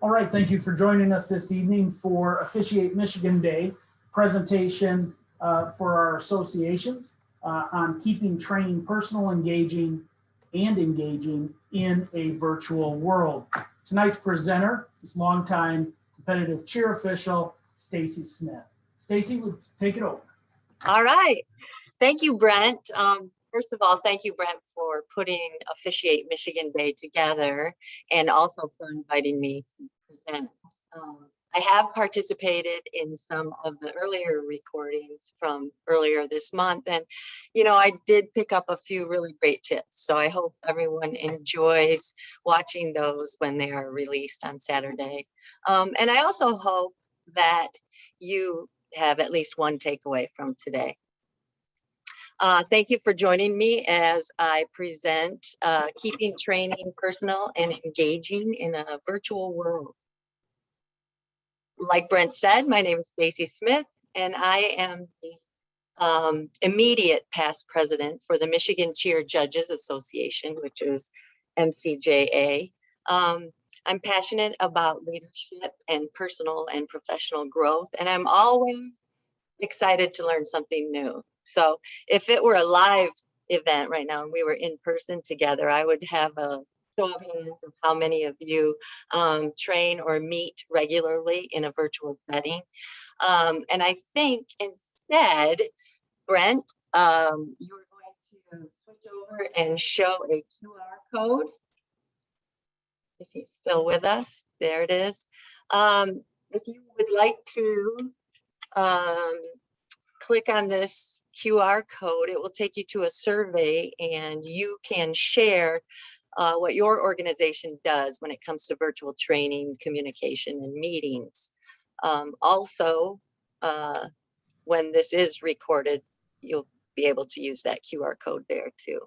All right, thank you for joining us this evening for Officiate Michigan Day presentation for our associations on keeping training personal, engaging, and engaging in a virtual world. Tonight's presenter is longtime competitive cheer official, Stacey Smith. Stacey, would take it over. All right. Thank you, Brent. First of all, thank you, Brent, for putting Officiate Michigan Day together and also for inviting me to present. I have participated in some of the earlier recordings from earlier this month, and I did pick up a few really great tips. So I hope everyone enjoys watching those when they are released on Saturday. And I also hope that you have at least one takeaway from today. Thank you for joining me as I present keeping training personal and engaging in a virtual world. Like Brent said, my name is Stacey Smith, and I am the immediate past president for the Michigan Cheer Judges Association, which is MCJA. I'm passionate about leadership and personal and professional growth, and I'm always excited to learn something new. So if it were a live event right now and we were in person together, I would have a show of hands of how many of you train or meet regularly in a virtual setting. And I think instead, Brent, you are going to switch over and show a QR code. If he's still with us, there it is. If you would like to click on this QR code, it will take you to a survey and you can share what your organization does when it comes to virtual training, communication, and meetings. Also, when this is recorded, you'll be able to use that QR code there too.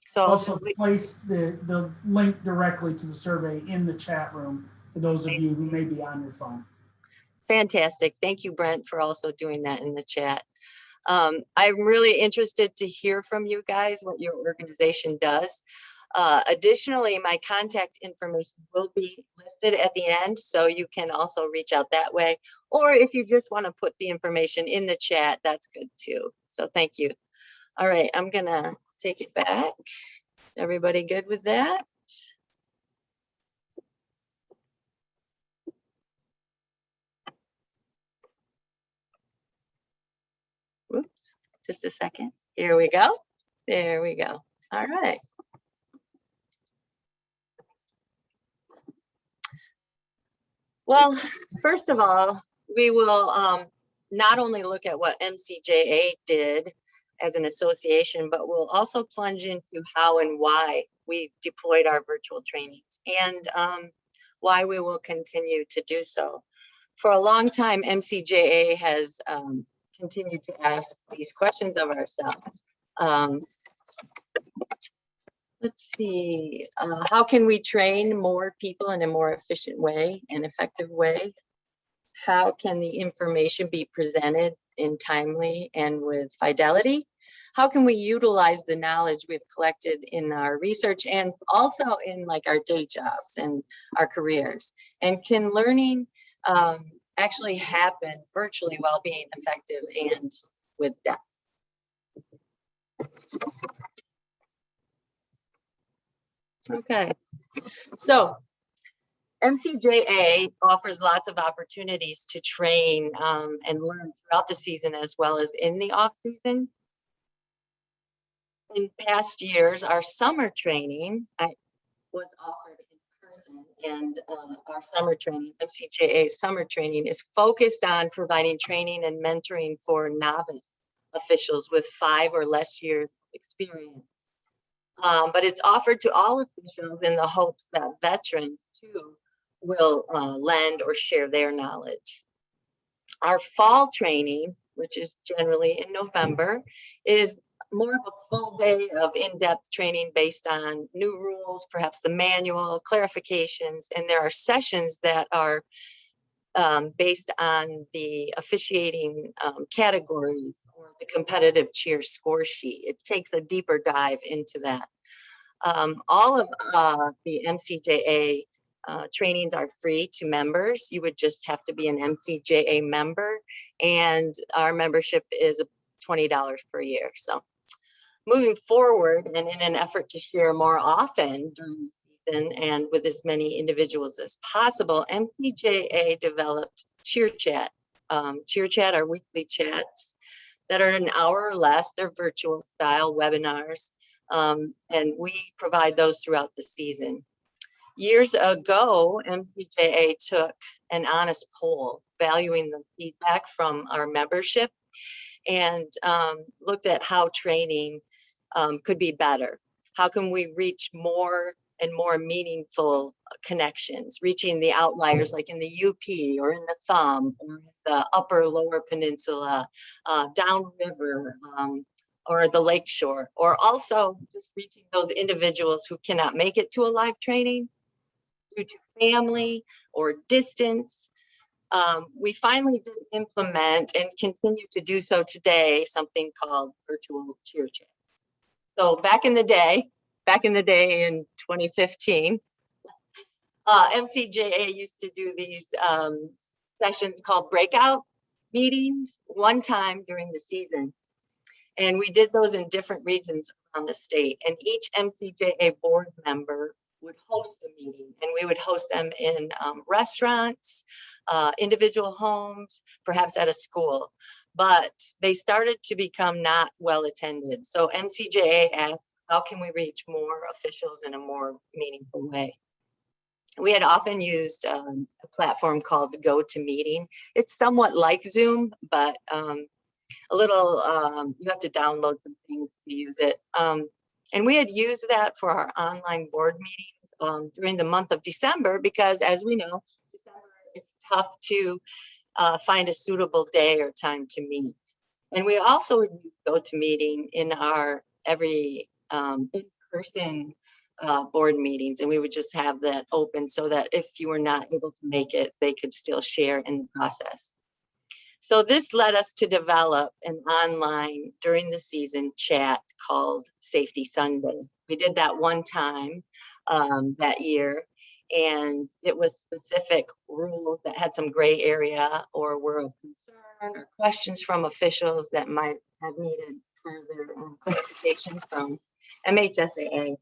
So also place the link directly to the survey in the chat room for those of you who may be on your phone. Fantastic. Thank you, Brent, for also doing that in the chat. I'm really interested to hear from you guys what your organization does. Additionally, my contact information will be listed at the end, so you can also reach out that way. Or if you just want to put the information in the chat, that's good too. So thank you. All right, I'm gonna take it back. Everybody good with that? Whoops, just a second. Here we go. There we go. All right. Well, first of all, we will not only look at what MCJA did as an association, but we'll also plunge into how and why we deployed our virtual trainings and why we will continue to do so. For a long time, MCJA has continued to ask these questions of ourselves. Let's see, how can we train more people in a more efficient way, an effective way? How can the information be presented in timely and with fidelity? How can we utilize the knowledge we've collected in our research and also in like our day jobs and our careers? And can learning actually happen virtually while being effective and with depth? Okay, so MCJA offers lots of opportunities to train and learn throughout the season as well as in the off season. In past years, our summer training was offered in person, and our summer training, MCJA summer training, is focused on providing training and mentoring for novice officials with 5 or less years experience. But it's offered to all officials in the hopes that veterans too will lend or share their knowledge. Our fall training, which is generally in November, is more of a full day of in-depth training based on new rules, perhaps the manual, clarifications, and there are sessions that are based on the officiating categories or the competitive cheer score sheet. It takes a deeper dive into that. All of the MCJA trainings are free to members. You would just have to be an MCJA member, and our membership is $20 per year. So moving forward, and in an effort to share more often during the season and with as many individuals as possible, MCJA developed Cheer Chat. Cheer Chat are weekly chats that are an hour or less. They're virtual style webinars, and we provide those throughout the season. Years ago, MCJA took an honest poll valuing the feedback from our membership and looked at how training could be better. How can we reach more and more meaningful connections, reaching the outliers like in the UP or in the Thumb or in the upper lower peninsula, downriver, or the lakeshore, or also just reaching those individuals who cannot make it to a live training due to family or distance. We finally did implement and continue to do so today, something called virtual cheer chat. So back in the day in 2015, MCJA used to do these sessions called breakout meetings one time during the season. And we did those in different regions around the state. And each MCJA board member would host a meeting, and we would host them in restaurants, individual homes, perhaps at a school. But they started to become not well attended. So MCJA asked, how can we reach more officials in a more meaningful way? We had often used a platform called GoToMeeting. It's somewhat like Zoom, but a little, you have to download some things to use it. And we had used that for our online board meetings during the month of December, because as we know, December, it's tough to find a suitable day or time to meet. And we also would use GoToMeeting in our every in-person board meetings, and we would just have that open so that if you were not able to make it, they could still share in the process. So this led us to develop an online during the season chat called Safety Sunday. We did that one time that year, and it was specific rules that had some gray area or were of concern, or questions from officials that might have needed further clarification from MHSAA.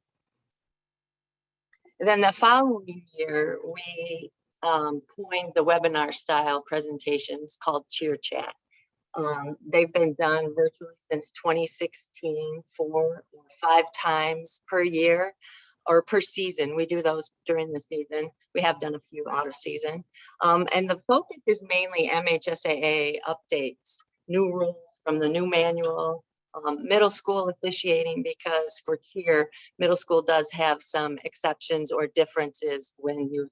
Then the following year, we coined the webinar style presentations called Cheer Chat. They've been done virtually since 2016, 4 or 5 times per year or per season. We do those during the season. We have done a few out of season. And the focus is mainly MHSAA updates, new rules from the new manual, middle school officiating, because for cheer, middle school does have some exceptions or differences when you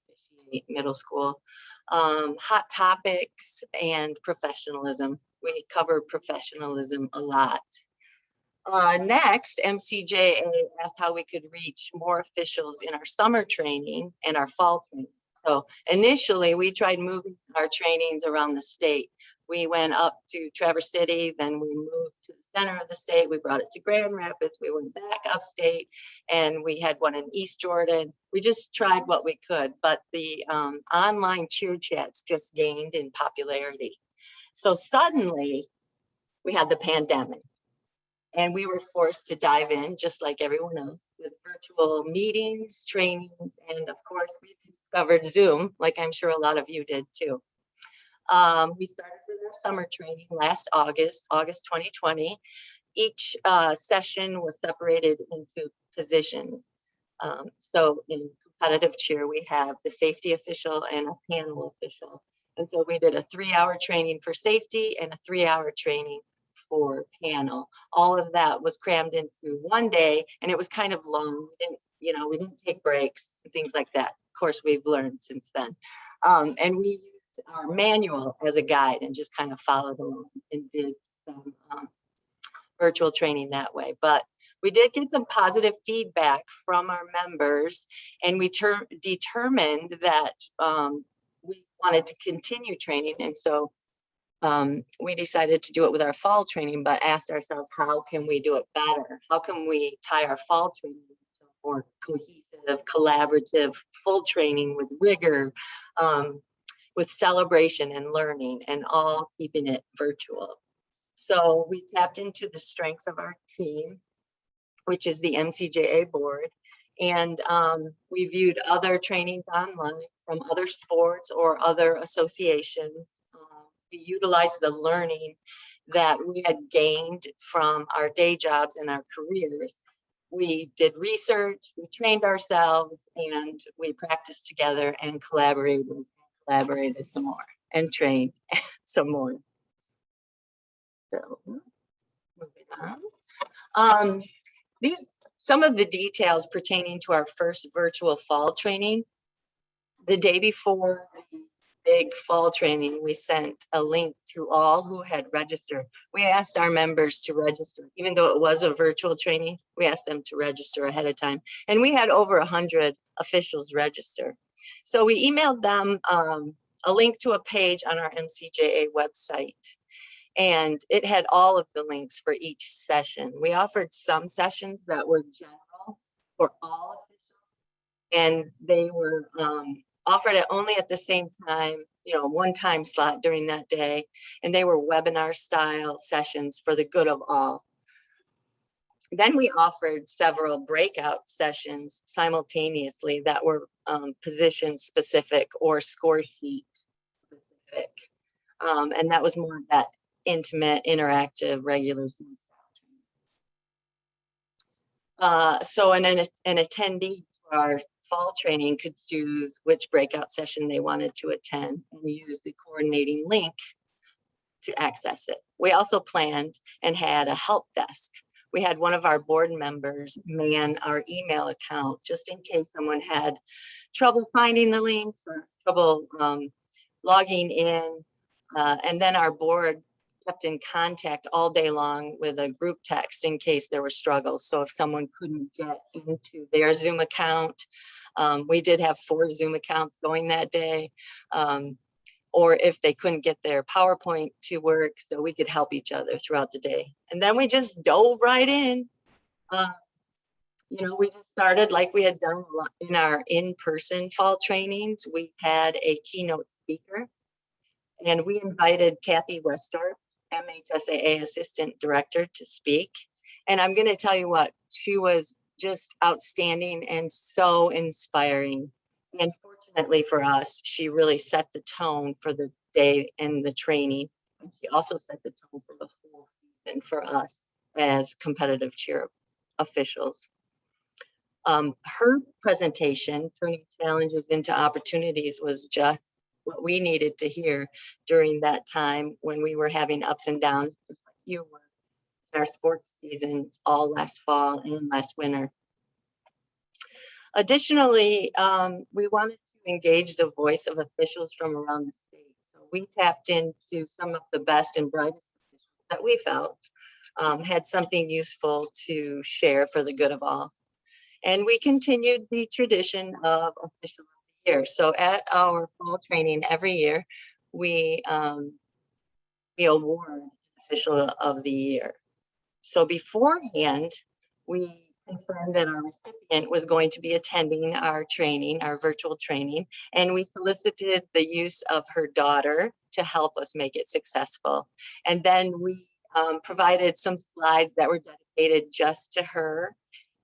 middle school, hot topics, and professionalism. We cover professionalism a lot. Next, MCJA asked how we could reach more officials in our summer training and our fall training. So initially, we tried moving our trainings around the state. We went up to Traverse City, then we moved to the center of the state. We brought it to Grand Rapids. We went back upstate, and we had one in East Jordan. We just tried what we could, but the online cheer chats just gained in popularity. So suddenly, we had the pandemic, and we were forced to dive in, just like everyone else, with virtual meetings, trainings, and of course, we discovered Zoom, like I'm sure a lot of you did too. We started with our summer training last August 2020. Each session was separated into positions. So in competitive cheer, we have the safety official and a panel official. And so we did a 3-hour training for safety and a 3-hour training for panel. All of that was crammed into one day, and it was kind of long. We didn't take breaks and things like that. Of course, we've learned since then. And we used our manual as a guide and just kind of followed along and did some virtual training that way. But we did get some positive feedback from our members, and we determined that we wanted to continue training. And so we decided to do it with our fall training, but asked ourselves, how can we do it better? How can we tie our fall training to more cohesive, collaborative, full training with rigor, with celebration and learning, and all keeping it virtual. So we tapped into the strengths of our team, which is the MCJA board. And we viewed other trainings online from other sports or other associations. We utilized the learning that we had gained from our day jobs and our careers. We did research, we trained ourselves, and we practiced together and collaborated some more and trained some more. So moving on. Some of the details pertaining to our first virtual fall training. The day before the big fall training, we sent a link to all who had registered. We asked our members to register, even though it was a virtual training, we asked them to register ahead of time. And we had over 100 officials register. So we emailed them a link to a page on our MCJA website. And it had all of the links for each session. We offered some sessions that were general for all officials, and they were offered only at the same time, one time slot during that day. And they were webinar style sessions for the good of all. Then we offered several breakout sessions simultaneously that were position specific or score sheet specific. And that was more of that intimate, interactive, regular Zoom style training. So an attendee to our fall training could choose which breakout session they wanted to attend and use the coordinating link to access it. We also planned and had a help desk. We had one of our board members man our email account just in case someone had trouble finding the links or trouble logging in. And then our board kept in contact all day long with a group text in case there were struggles. So if someone couldn't get into their Zoom account, we did have 4 Zoom accounts going that day, or if they couldn't get their PowerPoint to work, so we could help each other throughout the day. And then we just dove right in. We just started like we had done a lot in our in-person fall trainings. We had a keynote speaker, and we invited Kathy Westorp, MHSAA Assistant Director, to speak. And I'm going to tell you what, she was just outstanding and so inspiring. And fortunately for us, she really set the tone for the day and the training. And she also set the tone for the whole season for us as competitive cheer officials. Her presentation, Turning Challenges into Opportunities, was just what we needed to hear during that time when we were having ups and downs, just like you were in our sports seasons all last fall and last winter. Additionally, we wanted to engage the voice of officials from around the state. So we tapped into some of the best and brightest officials that we felt had something useful to share for the good of all. And we continued the tradition of official of the year. So at our fall training every year, we award official of the year. So beforehand, we confirmed that our recipient was going to be attending our training, our virtual training, and we solicited the use of her daughter to help us make it successful. And then we provided some slides that were dedicated just to her,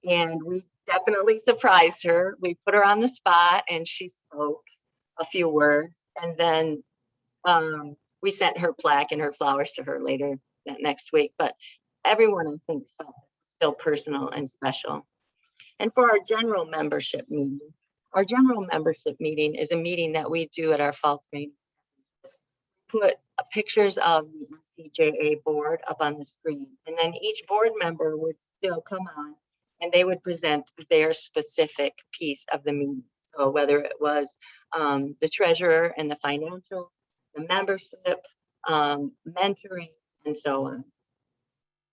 and we definitely surprised her. We put her on the spot and she spoke a few words, and then we sent her plaque and her flowers to her later that next week. But everyone, I think, felt it was still personal and special. And for our general membership meeting is a meeting that we do at our fall training. Put pictures of the MCJA board up on the screen, and then each board member would still come on and they would present their specific piece of the meeting. So whether it was the treasurer and the financials, the membership, mentoring, and so on.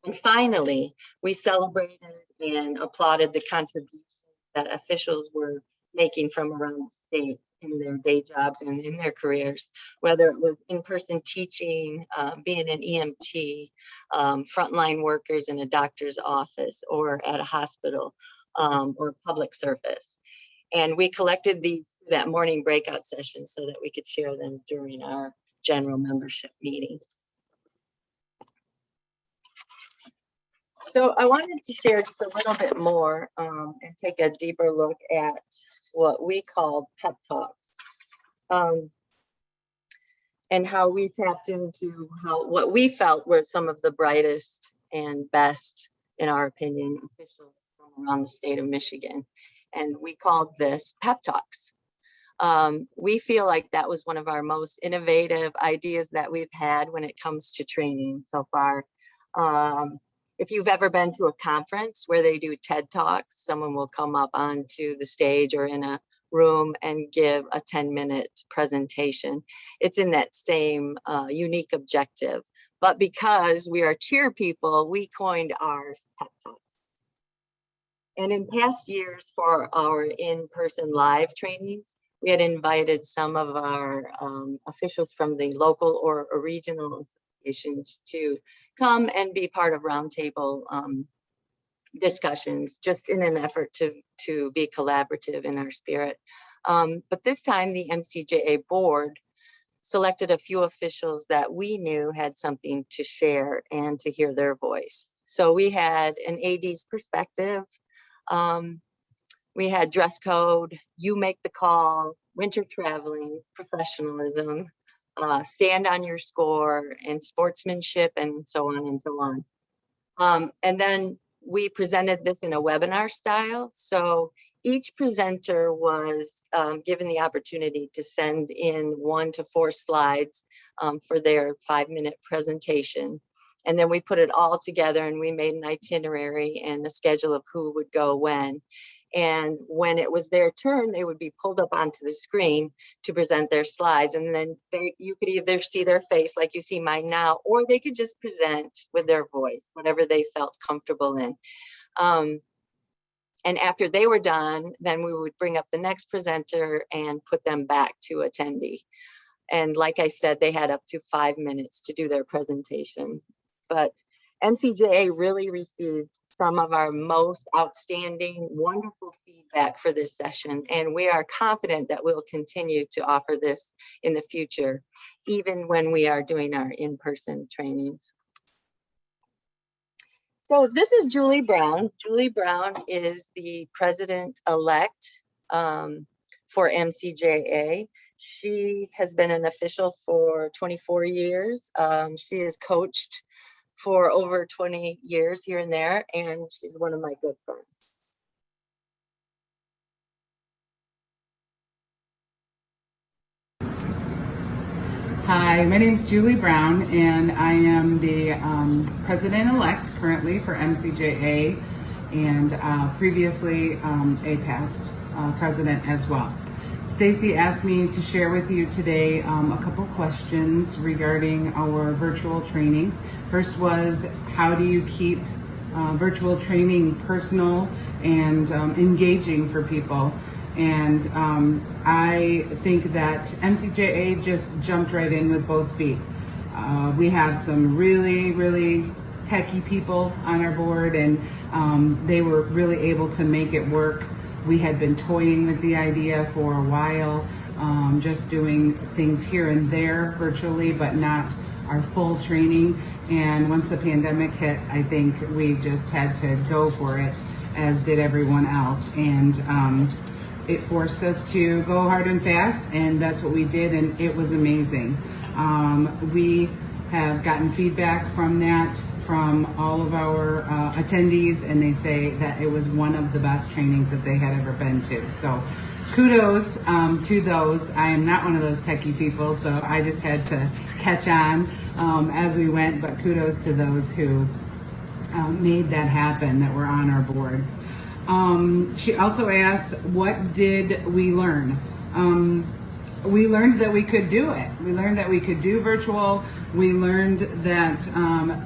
And finally, we celebrated and applauded the contributions that officials were making from around the state in their day jobs and in their careers, whether it was in-person teaching, being an EMT, frontline workers in a doctor's office or at a hospital, or public surface. And we collected that morning breakout session so that we could share them during our general membership meeting. So I wanted to share just a little bit more and take a deeper look at what we called Pep Talks, and how we tapped into what we felt were some of the brightest and best, in our opinion, officials from around the state of Michigan. And we called this Pep Talks. We feel like that was one of our most innovative ideas that we've had when it comes to training so far. If you've ever been to a conference where they do TED Talks, someone will come up onto the stage or in a room and give a 10-minute presentation. It's in that same unique objective. But because we are cheer people, we coined ours Pep Talks. And in past years for our in-person live trainings, we had invited some of our officials from the local or regional associations to come and be part of roundtable discussions, just in an effort to be collaborative in our spirit. But this time the MCJA board selected a few officials that we knew had something to share and to hear their voice. So we had an AD's perspective. We had dress code, you make the call, winter traveling, professionalism, stand on your score, and sportsmanship, and so on and so on. And then we presented this in a webinar style. So each presenter was given the opportunity to send in 1 to 4 slides for their 5-minute presentation. And then we put it all together and we made an itinerary and a schedule of who would go when. And when it was their turn, they would be pulled up onto the screen to present their slides. And then you could either see their face like you see mine now, or they could just present with their voice, whatever they felt comfortable in. And after they were done, then we would bring up the next presenter and put them back to attendee. And like I said, they had up to 5 minutes to do their presentation. But MCJA really received some of our most outstanding, wonderful feedback for this session. And we are confident that we'll continue to offer this in the future, even when we are doing our in-person trainings. So this is Julie Brown. Julie Brown is the president-elect for MCJA. She has been an official for 24 years. She has coached for over 20 years here and there, and she's one of my good friends. Hi, my name is Julie Brown, and I am the president-elect currently for MCJA, and previously a past president as well. Stacey asked me to share with you today a couple questions regarding our virtual training. First was, how do you keep virtual training personal and engaging for people? And I think that MCJA just jumped right in with both feet. We have some really, really techie people on our board, and they were really able to make it work. We had been toying with the idea for a while, just doing things here and there virtually, but not our full training. And once the pandemic hit, I think we just had to go for it, as did everyone else. And it forced us to go hard and fast, and that's what we did, and it was amazing. We have gotten feedback from that from all of our attendees, and they say that it was one of the best trainings that they had ever been to. So kudos to those. I am not one of those techie people, so I just had to catch on as we went, but kudos to those who made that happen, that were on our board. She also asked, what did we learn? We learned that we could do it. We learned that we could do virtual. We learned that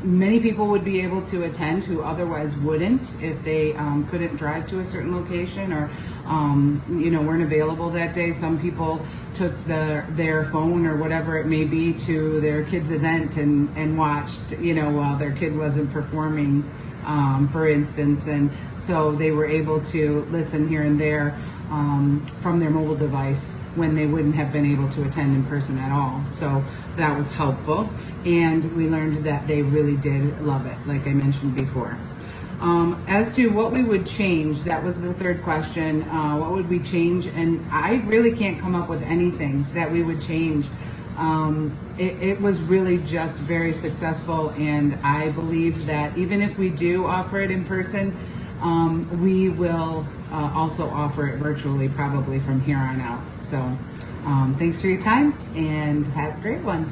many people would be able to attend who otherwise wouldn't if they couldn't drive to a certain location, or weren't available that day. Some people took their phone or whatever it may be to their kid's event and watched, while their kid wasn't performing for instance, and so they were able to listen here and there from their mobile device when they wouldn't have been able to attend in person at all. So that was helpful, and we learned that they really did love it, like I mentioned before. As to what we would change, that was the third question. What would we change? And I really can't come up with anything that we would change. It was really just very successful, and I believe that even if we do offer it in person, we will also offer it virtually probably from here on out. So thanks for your time and have a great one.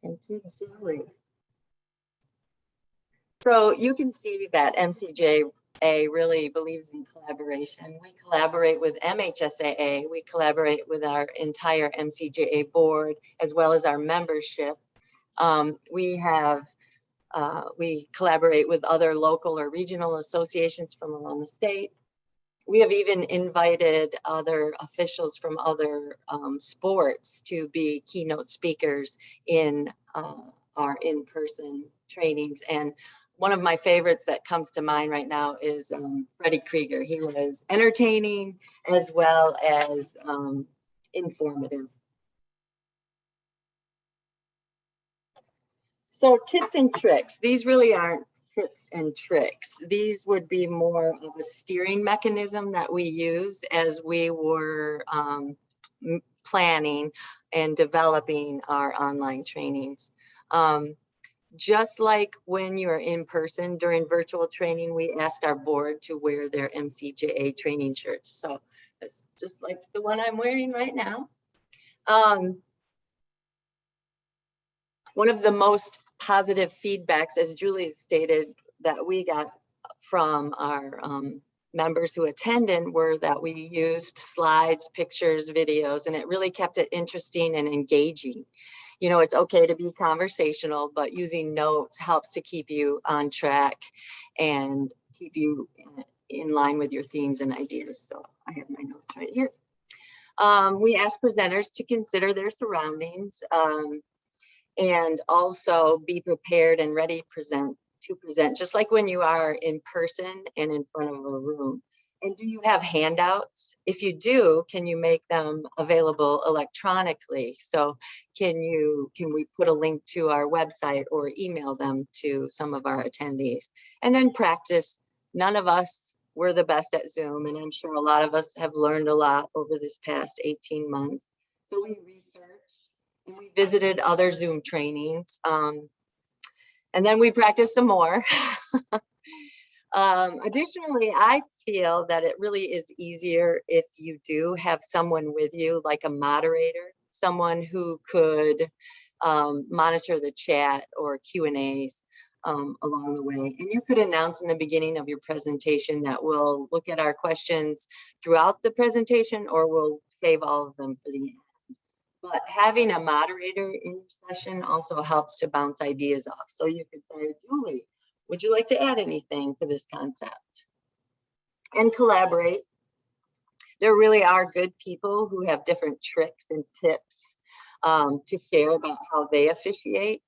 Thank you, Julie. So you can see that MCJA really believes in collaboration. We collaborate with MHSAA. We collaborate with our entire MCJA board, as well as our membership. We collaborate with other local or regional associations from around the state. We have even invited other officials from other sports to be keynote speakers in our in-person trainings. And one of my favorites that comes to mind right now is Freddie Krieger. He was entertaining as well as informative. So tips and tricks. These really aren't tips and tricks. These would be more of a steering mechanism that we use as we were planning and developing our online trainings. Just like when you're in person during virtual training, we asked our board to wear their MCJA training shirts. So it's just like the one I'm wearing right now. One of the most positive feedbacks, as Julie stated, that we got from our members who attended were that we used slides, pictures, videos, and it really kept it interesting and engaging. You know, it's okay to be conversational, but using notes helps to keep you on track and keep you in line with your themes and ideas. So I have my notes right here. We asked presenters to consider their surroundings and also be prepared and ready to present, just like when you are in person and in front of a room. And do you have handouts? If you do, can you make them available electronically? So can we put a link to our website or email them to some of our attendees? And then practice. None of us were the best at Zoom, and I'm sure a lot of us have learned a lot over this past 18 months. So we researched and we visited other Zoom trainings. And then we practiced some more. Additionally, I feel that it really is easier if you do have someone with you, like a moderator, someone who could monitor the chat or Q&As along the way. And you could announce in the beginning of your presentation that we'll look at our questions throughout the presentation, or we'll save all of them for the end. But having a moderator in your session also helps to bounce ideas off. So you could say, Julie, would you like to add anything to this concept? And collaborate. There really are good people who have different tricks and tips to share about how they officiate.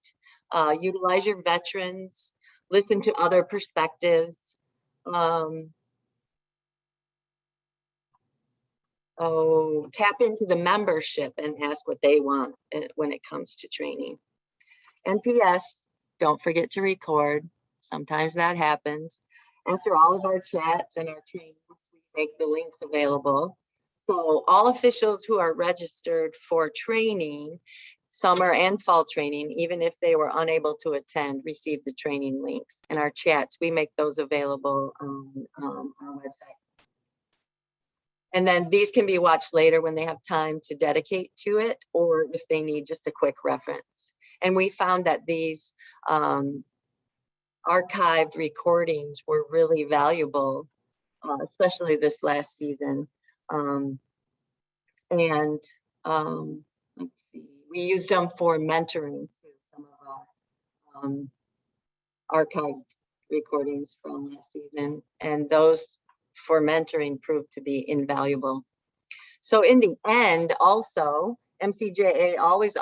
Utilize your veterans, listen to other perspectives. Tap into the membership and ask what they want when it comes to training. And P.S., don't forget to record. Sometimes that happens. After all of our chats and our trainings, we make the links available. So all officials who are registered for training, summer and fall training, even if they were unable to attend, receive the training links. And our chats, we make those available on our website. And then these can be watched later when they have time to dedicate to it, or if they need just a quick reference. And we found that these archived recordings were really valuable, especially this last season. Let's see, we used them for mentoring to some of our archived recordings from last season, and those for mentoring proved to be invaluable. So in the end, also, MCJA always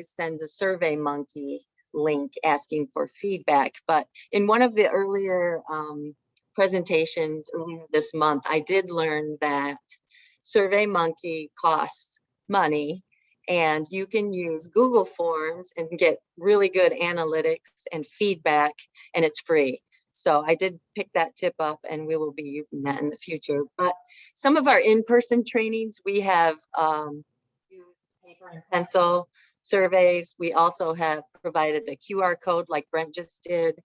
sends a survey monkey link asking for feedback. But in one of the earlier presentations earlier this month, I did learn that SurveyMonkey costs money, and you can use Google Forms and get really good analytics and feedback, and it's free. So I did pick that tip up, and we will be using that in the future. But some of our in-person trainings, we have used paper and pencil surveys. We also have provided a QR code like Brent just did,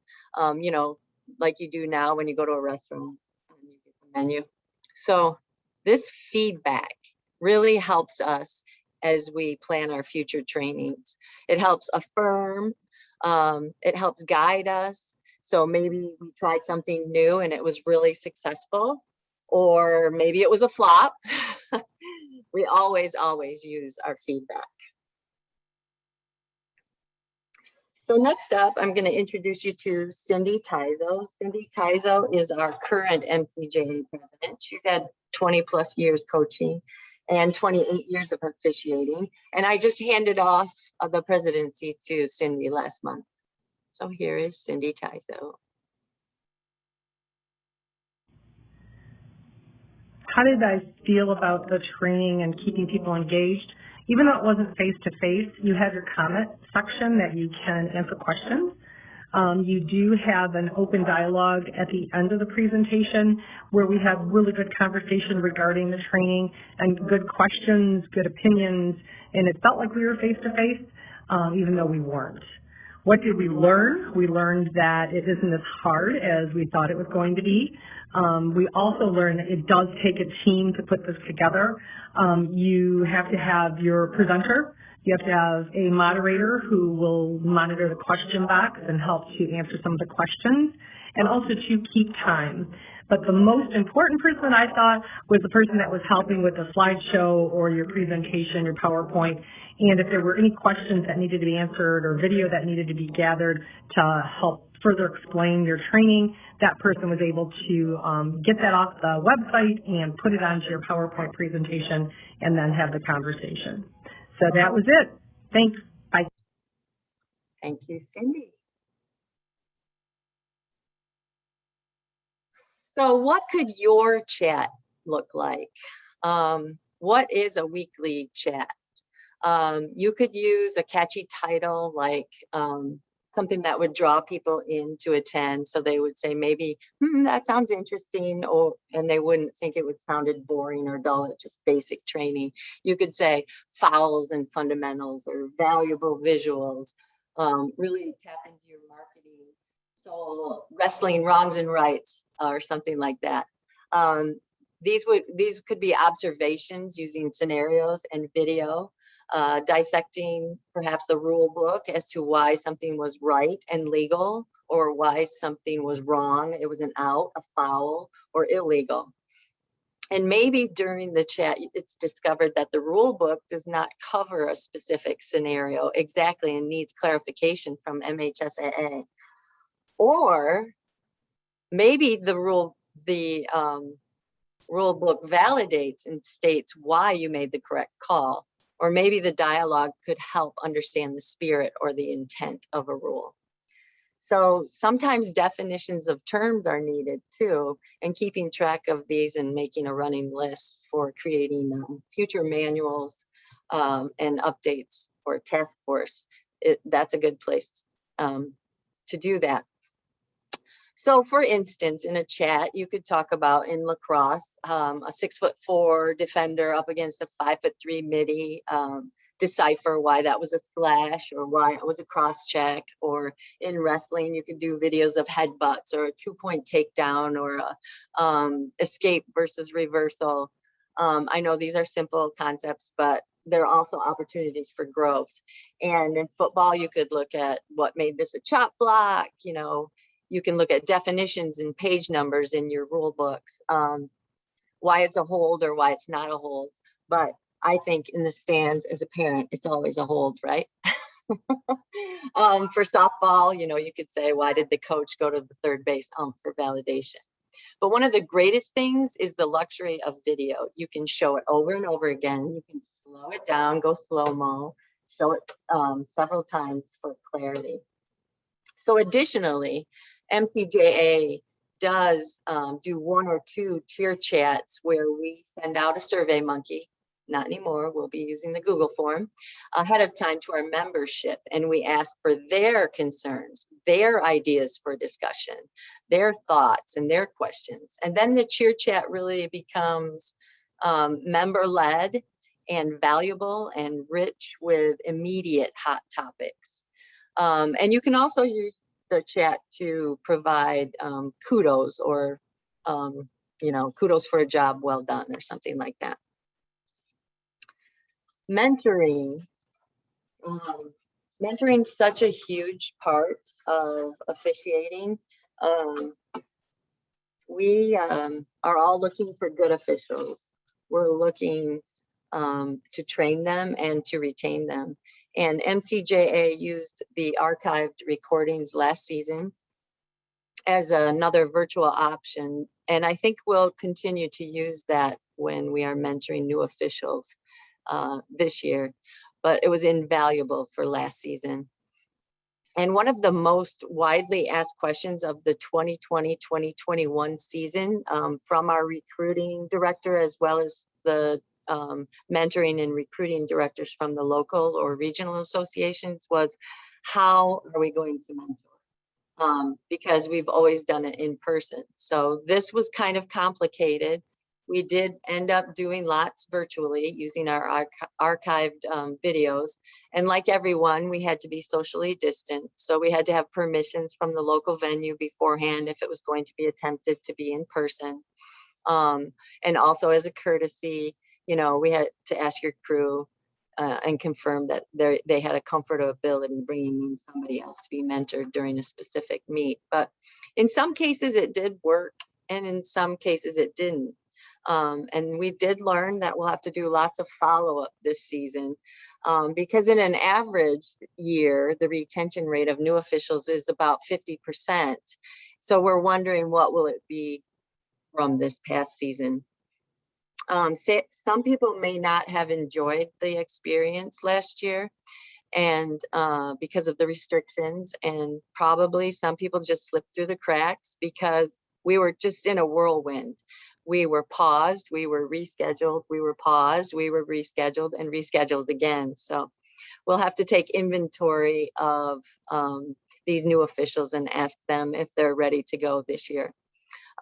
you know, like you do now when you go to a restaurant and you get the menu. So this feedback really helps us as we plan our future trainings. It helps affirm, it helps guide us. So maybe we tried something new and it was really successful, or maybe it was a flop. We always use our feedback. So next up, I'm going to introduce you to Cindy Taiso. Cindy Taiso is our current MCJA president. She's had 20 plus years coaching and 28 years of officiating. And I just handed off the presidency to Cindy last month. So here is Cindy Taiso. How did I feel about the training and keeping people engaged? Even though it wasn't face-to-face, you have your comment section that you can answer questions. You do have an open dialogue at the end of the presentation where we have really good conversation regarding the training and good questions, good opinions, and it felt like we were face-to-face, even though we weren't. What did we learn? We learned that it isn't as hard as we thought it was going to be. We also learned that it does take a team to put this together. You have to have your presenter. You have to have a moderator who will monitor the question box and help to answer some of the questions, and also to keep time. But the most important person, I thought, was the person that was helping with the slideshow or your presentation, your PowerPoint. And if there were any questions that needed to be answered or video that needed to be gathered to help further explain your training, that person was able to get that off the website and put it onto your PowerPoint presentation and then have the conversation. So that was it. Thanks. Bye. Thank you, Cindy. So what could your chat look like? What is a weekly chat? You could use a catchy title like something that would draw people in to attend. So they would say maybe, that sounds interesting, and they wouldn't think it would sounded boring or dull. It's just basic training. You could say fouls and fundamentals or valuable visuals. Really tap into your marketing. So wrestling wrongs and rights or something like that. These could be observations using scenarios and video. Dissecting perhaps the rule book as to why something was right and legal, or why something was wrong, it was an out, a foul, or illegal. And maybe during the chat, it's discovered that the rule book does not cover a specific scenario exactly and needs clarification from MHSAA. Or maybe the rule book validates and states why you made the correct call. Or maybe the dialogue could help understand the spirit or the intent of a rule. So sometimes definitions of terms are needed too, and keeping track of these and making a running list for creating future manuals and updates for a task force. That's a good place to do that. So for instance, in a chat, you could talk about in lacrosse, a 6'4" defender up against a 5'3" midi, decipher why that was a slash or why it was a cross check. Or in wrestling, you could do videos of headbutts or a 2-point takedown or a escape versus reversal. I know these are simple concepts, but there are also opportunities for growth. And in football, you could look at what made this a chop block, you know. You can look at definitions and page numbers in your rule books, why it's a hold or why it's not a hold. But I think in the stands as a parent, it's always a hold, right? For softball, you know, you could say, why did the coach go to the third base ump for validation? But one of the greatest things is the luxury of video. You can show it over and over again. You can slow it down, go slow-mo, show it several times for clarity. So additionally, MCJA does do 1 or 2 cheer chats where we send out a survey monkey. Not anymore, we'll be using the Google form ahead of time to our membership, and we ask for their concerns, their ideas for discussion, their thoughts and their questions. And then the cheer chat really becomes member-led and valuable and rich with immediate hot topics. And you can also use the chat to provide kudos or, kudos for a job well done or something like that. Mentoring. Mentoring is such a huge part of officiating. We are all looking for good officials. We're looking to train them and to retain them. And MCJA used the archived recordings last season as another virtual option. And I think we'll continue to use that when we are mentoring new officials this year, but it was invaluable for last season. And one of the most widely asked questions of the 2020-2021 season from our recruiting director, as well as the mentoring and recruiting directors from the local or regional associations, was how are we going to mentor? Because we've always done it in person. So this was kind of complicated. We did end up doing lots virtually using our archived videos. And like everyone, we had to be socially distant. So we had to have permissions from the local venue beforehand if it was going to be attempted to be in person. And also as a courtesy, we had to ask your crew and confirm that they had a comfortability bringing in somebody else to be mentored during a specific meet. But in some cases it did work, and in some cases it didn't. And we did learn that we'll have to do lots of follow-up this season because in an average year, the retention rate of new officials is about 50%. So we're wondering what will it be from this past season. Some people may not have enjoyed the experience last year and because of the restrictions, and probably some people just slipped through the cracks because we were just in a whirlwind. We were paused, we were rescheduled, we were paused, we were rescheduled and rescheduled again. So we'll have to take inventory of these new officials and ask them if they're ready to go this year.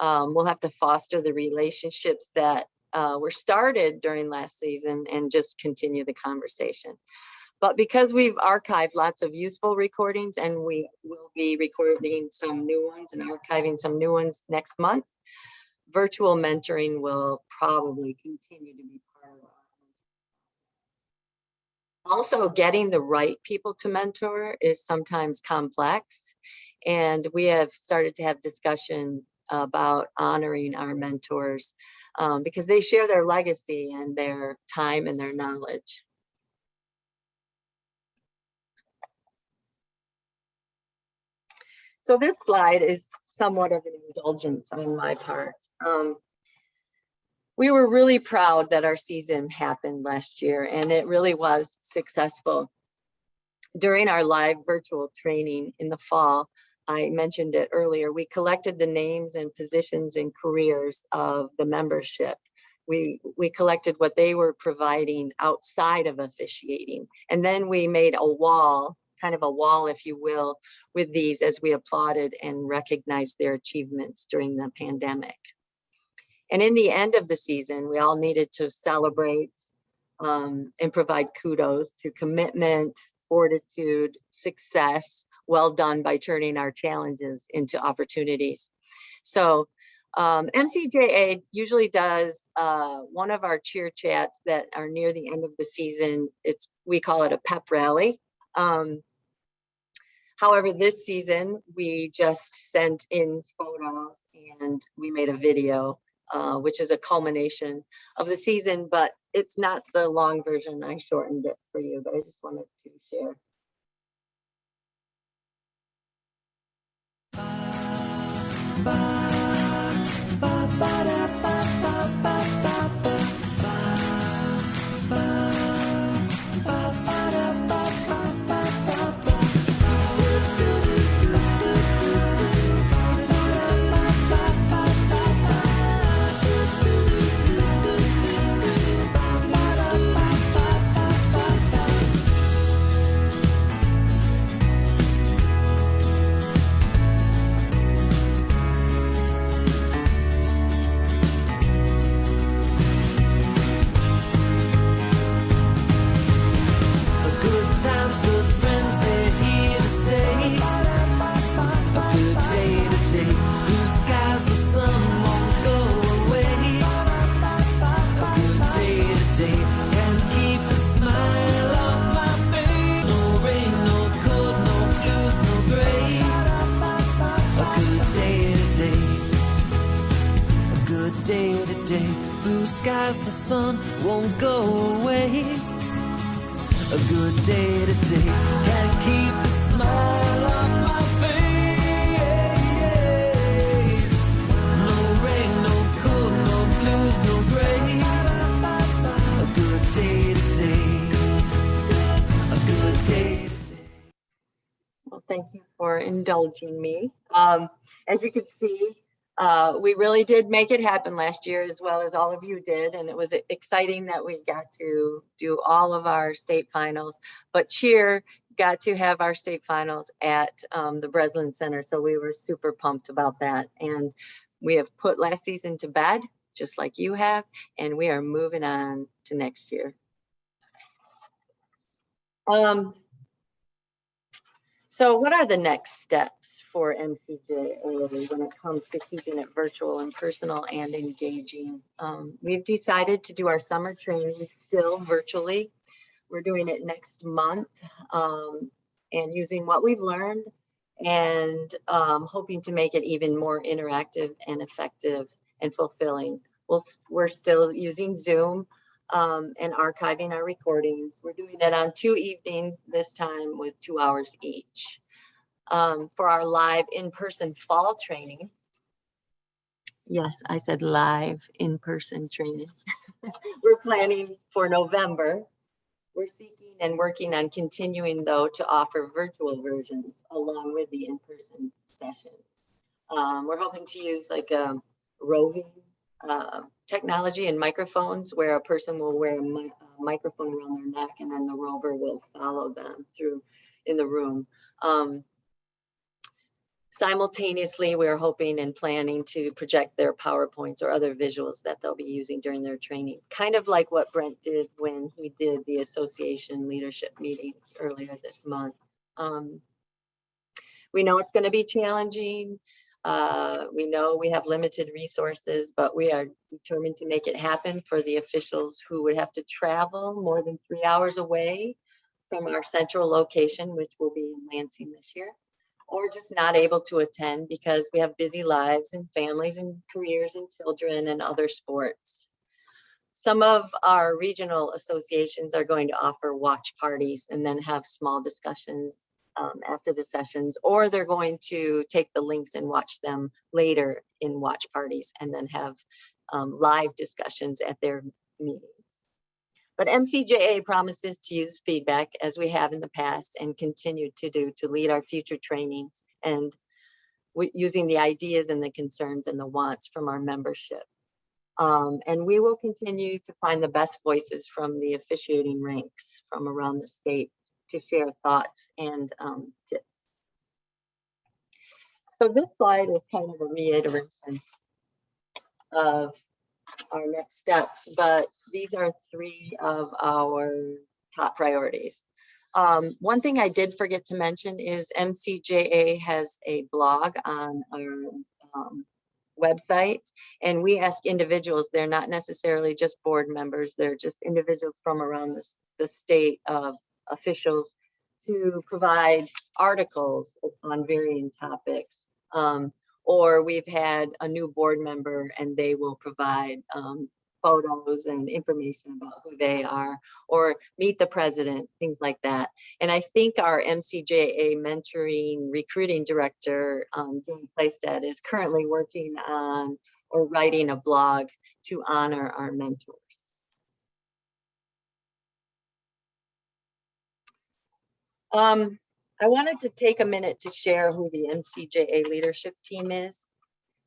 We'll have to foster the relationships that were started during last season and just continue the conversation. But because we've archived lots of useful recordings, and we will be recording some new ones and archiving some new ones next month, virtual mentoring will probably continue to be part of our. Also, getting the right people to mentor is sometimes complex, and we have started to have discussion about honoring our mentors because they share their legacy and their time and their knowledge. So this slide is somewhat of an indulgence on my part. We were really proud that our season happened last year, and it really was successful. During our live virtual training in the fall, I mentioned it earlier, we collected the names and positions and careers of the membership. We collected what they were providing outside of officiating. And then we made a wall, kind of a wall, if you will, with these as we applauded and recognized their achievements during the pandemic. And in the end of the season, we all needed to celebrate and provide kudos to commitment, fortitude, success, well done by turning our challenges into opportunities. So MCJA usually does one of our cheer chats that are near the end of the season. We call it a pep rally. However, this season, we just sent in photos and we made a video, which is a culmination of the season, but it's not the long version. I shortened it for you, but I just wanted to share. won't go away. A good day today can't keep the smile off my face. No rain, no cold, no blues, no gray. A good day today. A good day today. Well, thank you for indulging me. As you can see, we really did make it happen last year, as well as all of you did. And it was exciting that we got to do all of our state finals, but cheer got to have our state finals at the Breslin Center. So we were super pumped about that. And we have put last season to bed, just like you have, and we are moving on to next year. So what are the next steps for MCJA when it comes to keeping it virtual and personal and engaging? We've decided to do our summer training still virtually. We're doing it next month and using what we've learned and hoping to make it even more interactive and effective and fulfilling. We're still using Zoom and archiving our recordings. We're doing it on 2 evenings this time with 2 hours each. For our live in-person fall training, yes, I said live in-person training. We're planning for November. We're seeking and working on continuing, though, to offer virtual versions along with the in-person sessions. We're hoping to use like roving technology and microphones, where a person will wear a microphone around their neck and then the rover will follow them through in the room. Simultaneously, we're hoping and planning to project their PowerPoints or other visuals that they'll be using during their training, kind of like what Brent did when he did the association leadership meetings earlier this month. We know it's going to be challenging. We know we have limited resources, but we are determined to make it happen for the officials who would have to travel more than 3 hours away from our central location, which will be in Lansing this year, or just not able to attend because we have busy lives and families and careers and children and other sports. Some of our regional associations are going to offer watch parties and then have small discussions after the sessions, or they're going to take the links and watch them later in watch parties and then have live discussions at their meetings. But MCJA promises to use feedback as we have in the past and continue to do to lead our future trainings and using the ideas and the concerns and the wants from our membership. And we will continue to find the best voices from the officiating ranks from around the state to share thoughts and tips. So this slide is kind of a reiteration of our next steps, but these are 3 of our top priorities. One thing I did forget to mention is MCJA has a blog on our website, and we ask individuals, they're not necessarily just board members, they're just individuals from around the state of officials, to provide articles on varying topics. Or we've had a new board member and they will provide photos and information about who they are, or meet the president, things like that. And I think our MCJA mentoring recruiting director, Jane Plastead, is currently working on or writing a blog to honor our mentors. I wanted to take a minute to share who the MCJA leadership team is.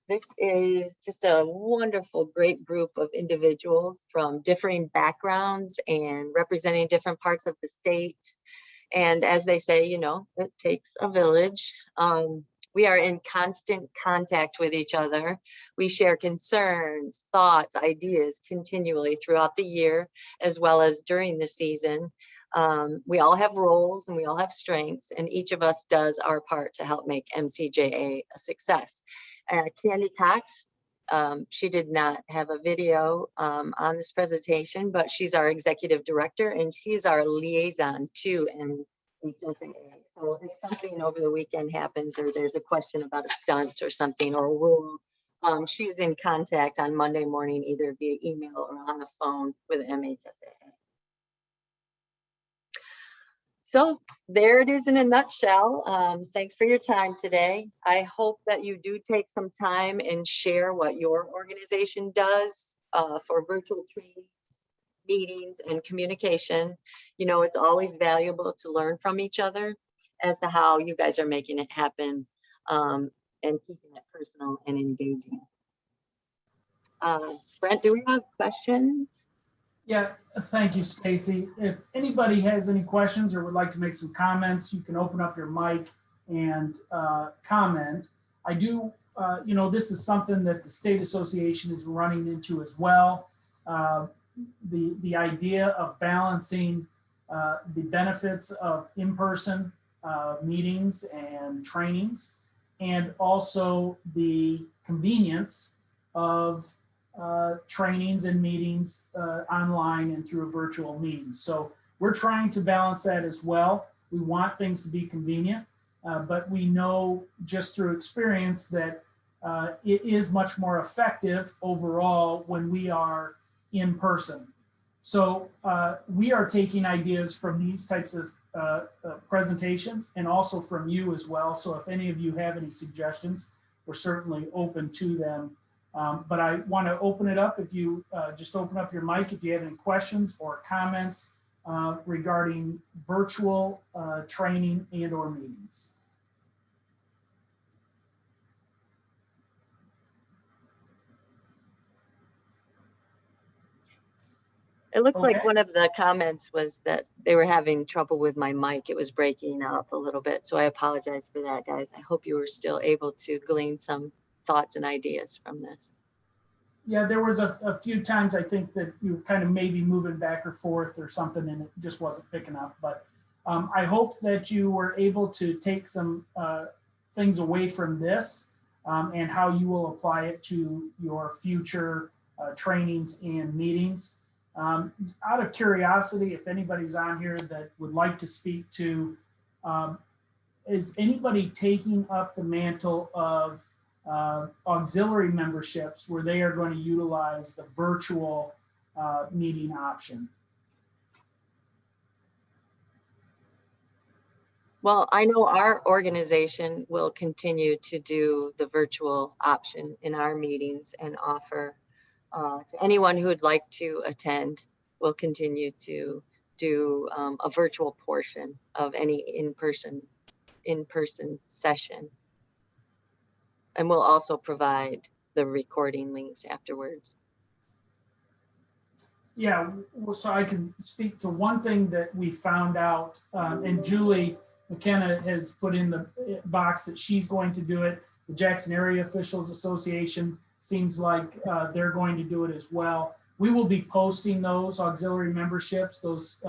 This is just a wonderful, great group of individuals from differing backgrounds and representing different parts of the state. And as they say, you know, it takes a village. We are in constant contact with each other. We share concerns, thoughts, ideas continually throughout the year, as well as during the season. We all have roles and we all have strengths, and each of us does our part to help make MCJA a success. Candy Cox, she did not have a video on this presentation, but she's our executive director and she's our liaison to MCJA. So if something over the weekend happens, or there's a question about a stunt or something, or a rule, She's in contact on Monday morning, either via email or on the phone with MHSA. So there it is in a nutshell. Thanks for your time today. I hope that you do take some time and share what your organization does for virtual trainings, meetings, and communication. You know, it's always valuable to learn from each other as to how you guys are making it happen and keeping it personal and engaging. Brent, do we have questions? Yeah, thank you, Stacey. If anybody has any questions or would like to make some comments, you can open up your mic and comment. I do, you know, this is something that the state association is running into as well. The idea of balancing the benefits of in-person meetings and trainings, and also the convenience of trainings and meetings online and through a virtual means. So we're trying to balance that as well. We want things to be convenient, but we know just through experience that it is much more effective overall when we are in person. So we are taking ideas from these types of presentations and also from you as well. So if any of you have any suggestions, we're certainly open to them. But I want to open it up. If you just open up your mic, if you have any questions or comments regarding virtual training and or meetings. It looks like Okay. one of the comments was that they were having trouble with my mic. It was breaking up a little bit. So I apologize for that, guys. I hope you were still able to glean some thoughts and ideas from this. Yeah, there was a few times I think that you were kind of maybe moving back or forth or something and it just wasn't picking up. But I hope that you were able to take some things away from this and how you will apply it to your future trainings and meetings. Out of curiosity, if anybody's on here that would like to speak to, is anybody taking up the mantle of auxiliary memberships where they are going to utilize the virtual meeting option? Well, I know our organization will continue to do the virtual option in our meetings and offer to anyone who would like to attend. We'll continue to do a virtual portion of any in-person session. And we'll also provide the recording links afterwards. Yeah, well, so I can speak to one thing that we found out, and Julie McKenna has put in the box that she's going to do it. The Jackson Area Officials Association seems like they're going to do it as well. We will be posting those auxiliary memberships, those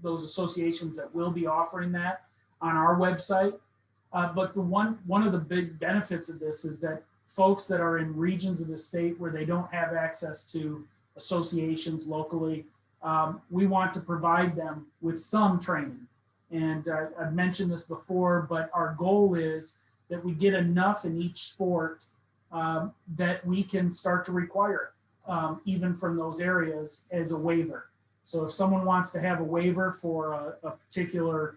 associations that will be offering that on our website. But the one of the big benefits of this is that folks that are in regions of the state where they don't have access to associations locally, we want to provide them with some training. And I've mentioned this before, but our goal is that we get enough in each sport that we can start to require it, even from those areas as a waiver. So if someone wants to have a waiver for a particular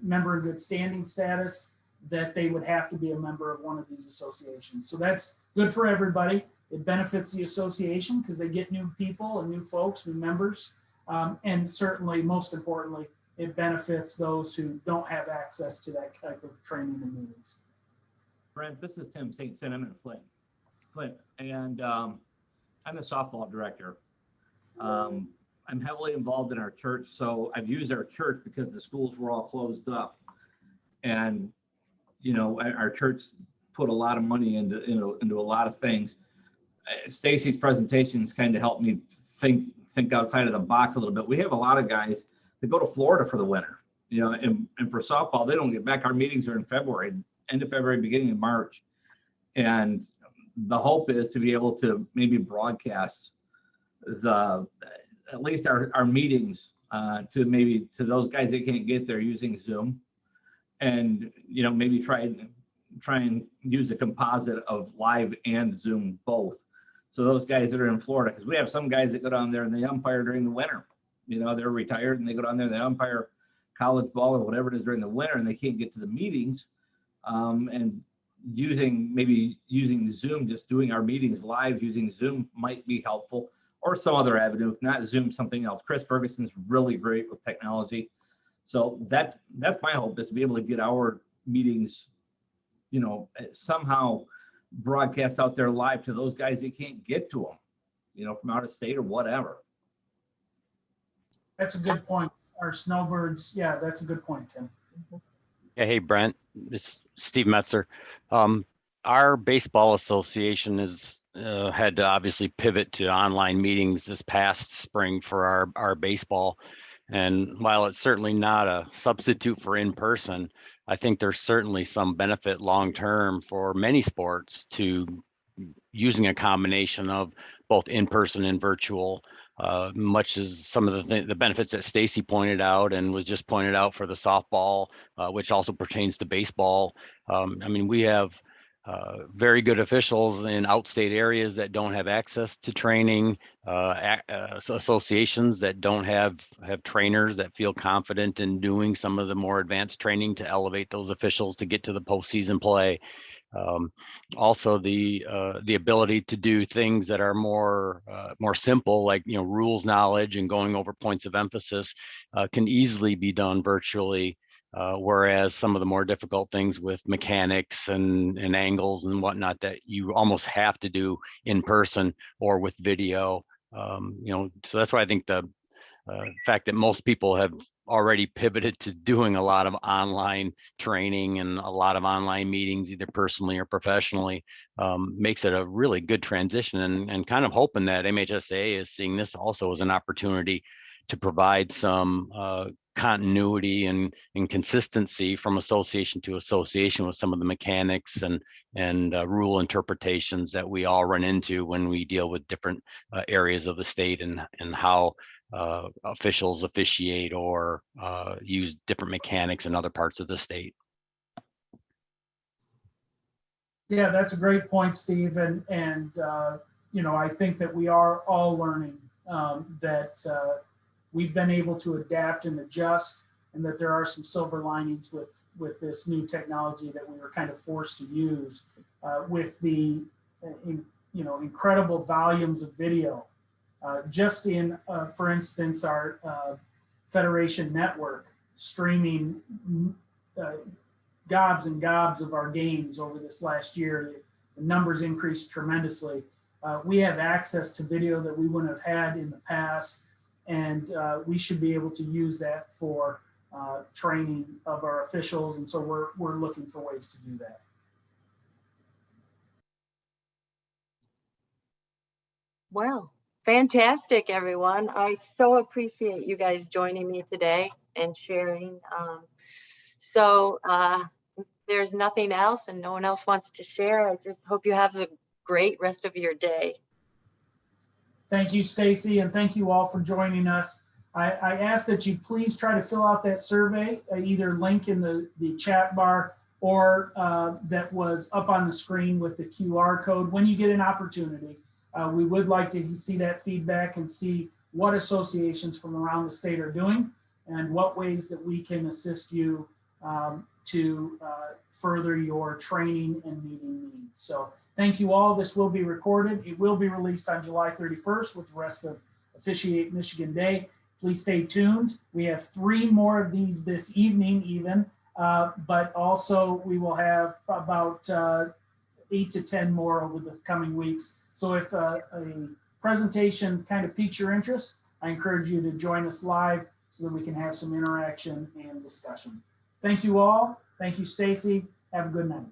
member in good standing status, that they would have to be a member of one of these associations. So that's good for everybody. It benefits the association because they get new people and new folks, new members. And certainly, most importantly, it benefits those who don't have access to that type of training and meetings. Brent, this is Tim St. I'm in Flint, and I'm the softball director. I'm heavily involved in our church, so I've used our church because the schools were all closed up, and you know our church put a lot of money into a lot of things. Stacey's presentations kind of helped me think outside of the box a little bit. We have a lot of guys that go to Florida for the winter, you know, and for softball they don't get back. Our meetings are in February, end of February, beginning of March, and the hope is to be able to maybe broadcast at least our meetings to those guys that can't get there using Zoom, and you know maybe try try and use a composite of live and Zoom both. So those guys that are in Florida, because we have some guys that go down there and they umpire during the winter. They're retired and they go down there and they umpire college ball or whatever it is during the winter, and they can't get to the meetings. And using Zoom, just doing our meetings live using Zoom might be helpful, or some other avenue, if not Zoom, something else. Chris Ferguson's really great with technology. So that's my hope, is to be able to get our meetings, somehow broadcast out there live to those guys that can't get to them, from out of state or whatever. That's a good point. Our snowbirds, yeah, that's a good point, Tim. Yeah, hey Brent, it's Steve Metzer. Our baseball association has had to obviously pivot to online meetings this past spring for our baseball. And while it's certainly not a substitute for in-person, I think there's certainly some benefit long-term for many sports to using a combination of both in-person and virtual. Much as some of the benefits that Stacey pointed out and was just pointed out for the softball, which also pertains to baseball. We have very good officials in outstate areas that don't have access to training, associations that don't have trainers that feel confident in doing some of the more advanced training to elevate those officials to get to the postseason play. Also the ability to do things that are more simple, like rules knowledge and going over points of emphasis, can easily be done virtually, whereas some of the more difficult things with mechanics and angles and whatnot that you almost have to do in person or with video. So that's why I think the fact that most people have already pivoted to doing a lot of online training and a lot of online meetings, either personally or professionally, makes it a really good transition, and kind of hoping that MHSA is seeing this also as an opportunity to provide some continuity and consistency from association to association with some of the mechanics and rule interpretations that we all run into when we deal with different areas of the state, and how officials officiate or use different mechanics in other parts of the state. Yeah, that's a great point, Steve. And I think that we are all learning that we've been able to adapt and adjust, and that there are some silver linings with this new technology that we were kind of forced to use with the incredible volumes of video. Just in, for instance, our Federation network streaming gobs and gobs of our games over this last year. The numbers increased tremendously. We have access to video that we wouldn't have had in the past, and we should be able to use that for training of our officials. And so we're looking for ways to do that. Well, fantastic, everyone. I so appreciate you guys joining me today and sharing. If there's nothing else and no one else wants to share, I just hope you have a great rest of your day. Thank you, Stacey, and thank you all for joining us. I ask that you please try to fill out that survey, either link in the chat bar or that was up on the screen with the QR code when you get an opportunity. We would like to see that feedback and see what associations from around the state are doing and what ways that we can assist you to further your training and meeting needs. So thank you all. This will be recorded. It will be released on July 31st with the rest of Officiate Michigan Day. Please stay tuned. We have 3 more of these this evening even, but also we will have about 8 to 10 more over the coming weeks. So if a presentation kind of piques your interest, I encourage you to join us live so that we can have some interaction and discussion. Thank you all. Thank you, Stacey. Have a good night.